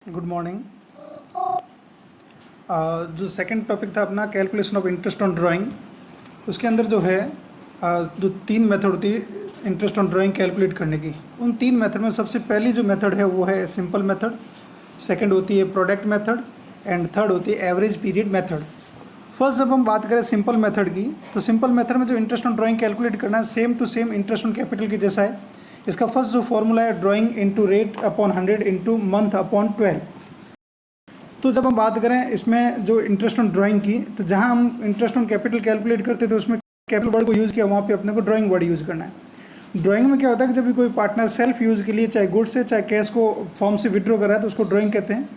Good morning. जो second topic था अपना calculation of interest on drawing, उसके अंदर जो है जो तीन मेथड होती है इंटरेस्ट ऑन ड्राइंग कैलकुलेट करने की। उन तीन मेथड में सबसे पहली जो मेथड है वो है सिंपल मेथड, सेकंड होती है प्रोडक्ट मेथड एंड थर्ड होती है एवरेज पीरियड मेथड। फर्स्ट जब हम बात करें सिंपल मेथड की, तो सिंपल मेथड में जो इंटरेस्ट ऑन ड्राइंग कैलकुलेट करना है same to same interest on capital के जैसा है। इसका फर्स्ट जो फॉर्मूला है drawing into rate upon 100 into month upon 12। तो जब हम बात करें इसमें जो इंटरेस्ट ऑन ड्राइंग की, तो जहां हम इंटरेस्ट ऑन कैपिटल कैलकुलेट करते थे उसमें कैपिटल वर्ड को यूज़ किया, वहाँ पे अपने को ड्राइंग वर्ड यूज़ करना है। ड्राइंग में क्या होता है कि जब भी कोई पार्टनर सेल्फ यूज़ के लिए चाहे गुड्स से चाहे कैश को फॉर्म से विड्रॉ कर रहा है तो उसको ड्राइंग कहते हैं।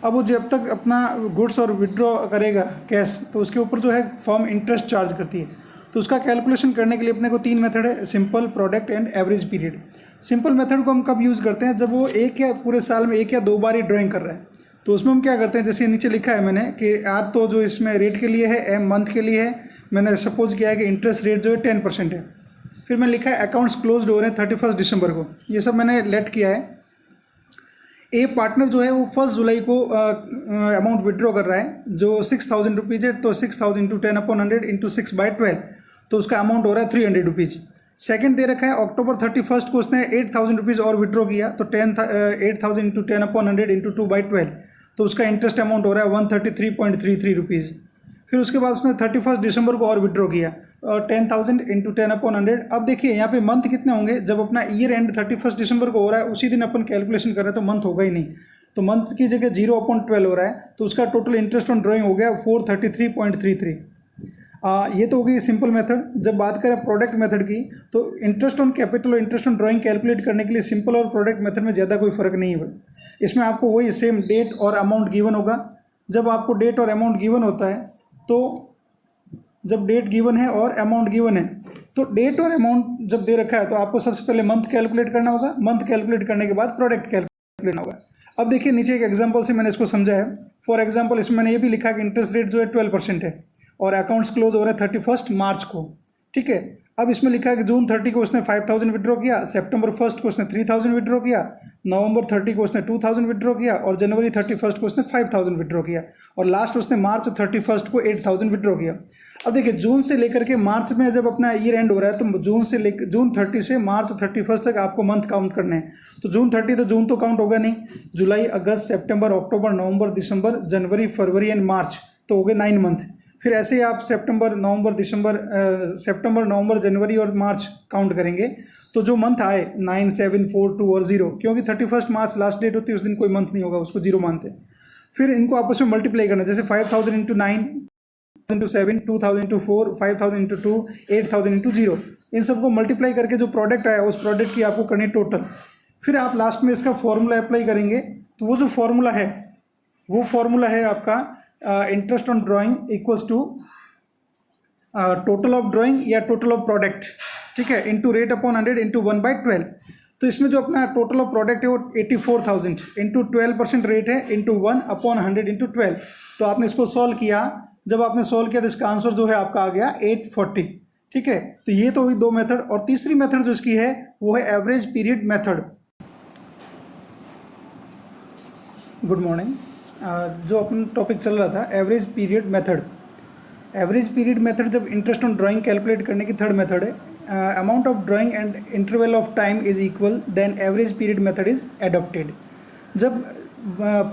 अब वो जब तक अपना गुड्स और विड्रॉ करेगा कैश, तो उसके ऊपर जो है फॉर्म इंटरेस्ट चार्ज करती है। तो उसका कैलकुलेशन करने के लिए अपने को तीन मेथड है, simple, product and average period. Simple method को हम कब यूज़ करते हैं, जब वो एक या पूरे साल में एक या दो बार ही ड्राइंग कर रहा है। तो उसमें हम क्या करते हैं, जैसे नीचे लिखा है मैंने कि आज तो जो इसमें रेट के लिए है, एम मंथ के लिए है, मैंने सपोज किया है कि इंटरेस्ट रेट जो है 10% है। फिर मैंने लिखा है अकाउंट्स क्लोज हो रहे हैं 31 दिसंबर को, ये सब मैंने लेट किया है। ए पार्टनर जो है वो 1 जुलाई को अमाउंट विड्रॉ कर रहा है जो 6000 रुपीज़ है, तो 6000 इंटू 10/100 इंटू 6/12, तो उसका अमाउंट हो रहा है 300 रुपीज़। सेकेंड दे रखा है अक्टूबर 31 को उसने 8000 रुपीज़ और विड्रॉ किया, तो 8000 इंटू 10/100 इंटू 2/12, तो उसका इंटरेस्ट अमाउंट हो रहा है 133.33 रुपीज़। फिर उसके बाद उसने 31 दिसंबर को और विड्रॉ किया और 10,000 इंटू 10/100। अब देखिए यहाँ पे मंथ कितने होंगे, जब अपना ईयर एंड 31 दिसंबर को हो रहा है उसी दिन अपन कैलकुलेशन कर रहे हैं तो मंथ होगा ही नहीं, तो मंथ की जगह 0/12 हो रहा है, तो उसका टोटल इंटरेस्ट ऑन ड्राइंग हो गया 433.33। ये तो हो गई सिंपल मेथड। जब बात करें प्रोडक्ट मेथड की, तो इंटरेस्ट ऑन कैपिटल और इंटरेस्ट ऑन ड्राइंग कैलकुलेट करने के लिए सिंपल और प्रोडक्ट मेथड में ज़्यादा कोई फ़र्क नहीं है। इसमें आपको वही सेम डेट और अमाउंट गिवन होगा। जब आपको डेट और अमाउंट गिवन होता है, तो जब डेट गिवन है और अमाउंट गिवन है, तो डेट और अमाउंट जब दे रखा है तो आपको सबसे पहले मंथ कैलकुलेट करना होगा, मंथ कैलकुलेट करने के बाद प्रोडक्ट कैलकुलेट करना होगा। अब देखिए नीचे एक एग्जांपल से मैंने इसको समझा है। फॉर एग्जांपल इसमें मैंने ये भी लिखा कि इंटरेस्ट रेट जो है 12% है और अकाउंट्स क्लोज हो रहे हैं 31 मार्च को, ठीक है। अब इसमें लिखा है कि जून 30 को उसने 5000 विड्रॉ किया, सितंबर 1 को उसने 3000 विड्रॉ किया, नवंबर 30 को उसने 2000 विड्रॉ किया और जनवरी 31 को उसने 5000 विड्रॉ किया और लास्ट उसने मार्च 31 को 8000 विड्रॉ किया। अब देखिए जून से लेकर के मार्च में जब अपना ईयर एंड हो रहा है, तो जून 30 से मार्च 31 तक आपको मंथ काउंट करने हैं। तो जून 30 तो जून तो काउंट होगा नहीं, जुलाई, अगस्त, सितंबर, अक्टूबर, नवंबर, दिसंबर, जनवरी, फरवरी एंड मार्च, तो हो गए 9 मंथ। फिर ऐसे ही आप सितंबर, नवंबर, जनवरी और मार्च काउंट करेंगे, तो जो मंथ आए 9, 7, 4, 2 और 0, क्योंकि 31 मार्च लास्ट डेट होती है, उस दिन कोई मंथ नहीं होगा, उसको 0 मानते हैं। फिर इनको आपस में मल्टीप्लाई करना, जैसे 5000 into 9 into 7, 2000 into 4, 5000 into 2, 8000 into 0, इन सबको मल्टीप्लाई करके जो प्रोडक्ट आया उस प्रोडक्ट की आपको करनी टोटल। फिर आप लास्ट में इसका फॉर्मूला अप्लाई करेंगे, तो वो जो फॉर्मूला है वो फॉर्मूला है आपका interest on drawing equals to total of drawing या टोटल ऑफ प्रोडक्ट, ठीक है, इंटू रेट अपॉन 100 इंटू 1/12। तो इसमें जो अपना टोटल ऑफ प्रोडक्ट है वो 84,000 इंटू 12% रेट है इंटू 1/100 इंटू 12। तो आपने इसको सॉल्व किया, जब आपने सॉल्व किया तो इसका आंसर जो है आपका आ गया 840, ठीक है। तो ये तो हुई दो मेथड, और तीसरी मेथड जो इसकी है वो है average period method. Good morning. जो अपन टॉपिक चल रहा था average period method. Average period method जब इंटरेस्ट ऑन ड्राइंग कैलकुलेट करने की थर्ड मेथड है। Amount of drawing and interval of time is equal, then average period method is adopted. जब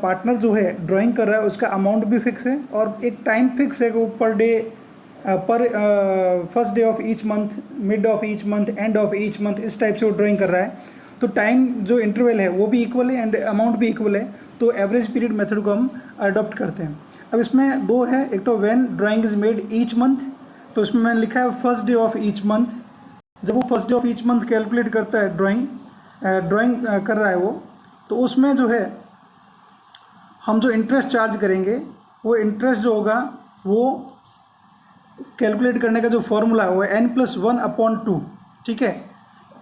पार्टनर जो है ड्राइंग कर रहा है उसका अमाउंट भी फिक्स है और एक टाइम फिक्स है कि वो पर डे, पर first day of each month, mid of each month, end of each month, इस टाइप से वो ड्राइंग कर रहा है। तो टाइम जो इंटरवल है वो भी इक्वल है एंड अमाउंट भी इक्वल है, तो एवरेज पीरियड मेथड को हम अडॉप्ट करते हैं। अब इसमें दो है, एक तो when drawing is made each month, तो इसमें मैंने लिखा है first day of each month. जब वो first day of each month calculate करता है ड्राइंग कर रहा है वो, तो उसमें जो है हम जो इंटरेस्ट चार्ज करेंगे, वो इंटरेस्ट जो होगा वो कैलकुलेट करने का जो फॉर्मूला है वो n+1/2, ठीक है।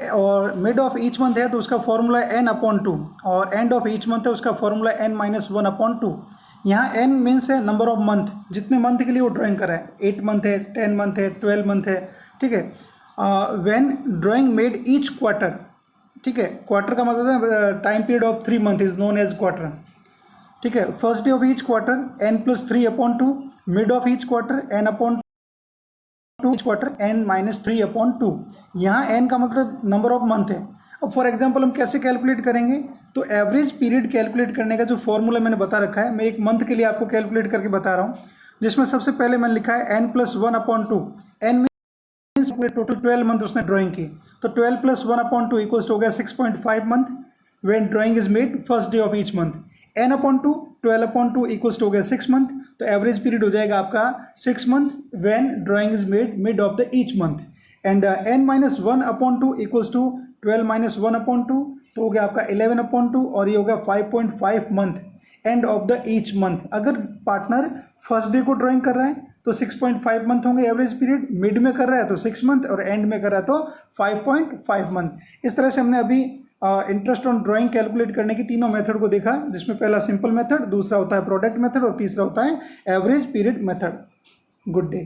और मिड ऑफ ईच मंथ है तो उसका फॉर्मूला है n/2, और एंड ऑफ ईच मंथ है उसका फॉर्मूला n-1/2। यहाँ n मीन्स है नंबर ऑफ मंथ, जितने मंथ के लिए वो ड्राइंग कर रहा है, 8 मंथ है, 10 मंथ है, 12 मंथ है, ठीक है। When drawing made each quarter, ठीक है, क्वार्टर का मतलब है time period of 3 month is known as quarter. ठीक है। First day of each quarter n+3/2, mid of each quarter n/2, each quarter n-3/2। यहाँ n का मतलब नंबर ऑफ मंथ है। अब फॉर एग्जांपल हम कैसे कैलकुलेट करेंगे, तो एवरेज पीरियड कैलकुलेट करने का जो फॉर्मूला मैंने बता रखा है, मैं एक मंथ के लिए आपको कैलकुलेट करके बता रहा हूँ, जिसमें सबसे पहले मैंने लिखा है n+1/2। n मीन्स पूरे टोटल 12 मंथ उसने ड्राइंग की, तो 12 + 1/2 इक्वल्स हो गया 6.5 month when drawing is made first day of each month। n/2 12/2 equals हो गया 6 मंथ, तो एवरेज पीरियड हो जाएगा आपका 6 month when drawing is made mid of the each month। And n-1/2 equals to 12 - 1/2, तो हो गया आपका 11/2, और ये हो गया 5.5 month end of the each month. अगर पार्टनर फर्स्ट डे को ड्राइंग कर रहा है तो 6.5 मंथ होंगे एवरेज पीरियड, मिड में कर रहा है तो 6 मंथ, और एंड में कर रहा है तो 5.5 मंथ। इस तरह से हमने अभी इंटरेस्ट ऑन ड्राइंग कैलकुलेट करने की तीनों मेथड को देखा, जिसमें पहला सिंपल मेथड, दूसरा होता है प्रोडक्ट मेथड, और तीसरा होता है average period method. Good day.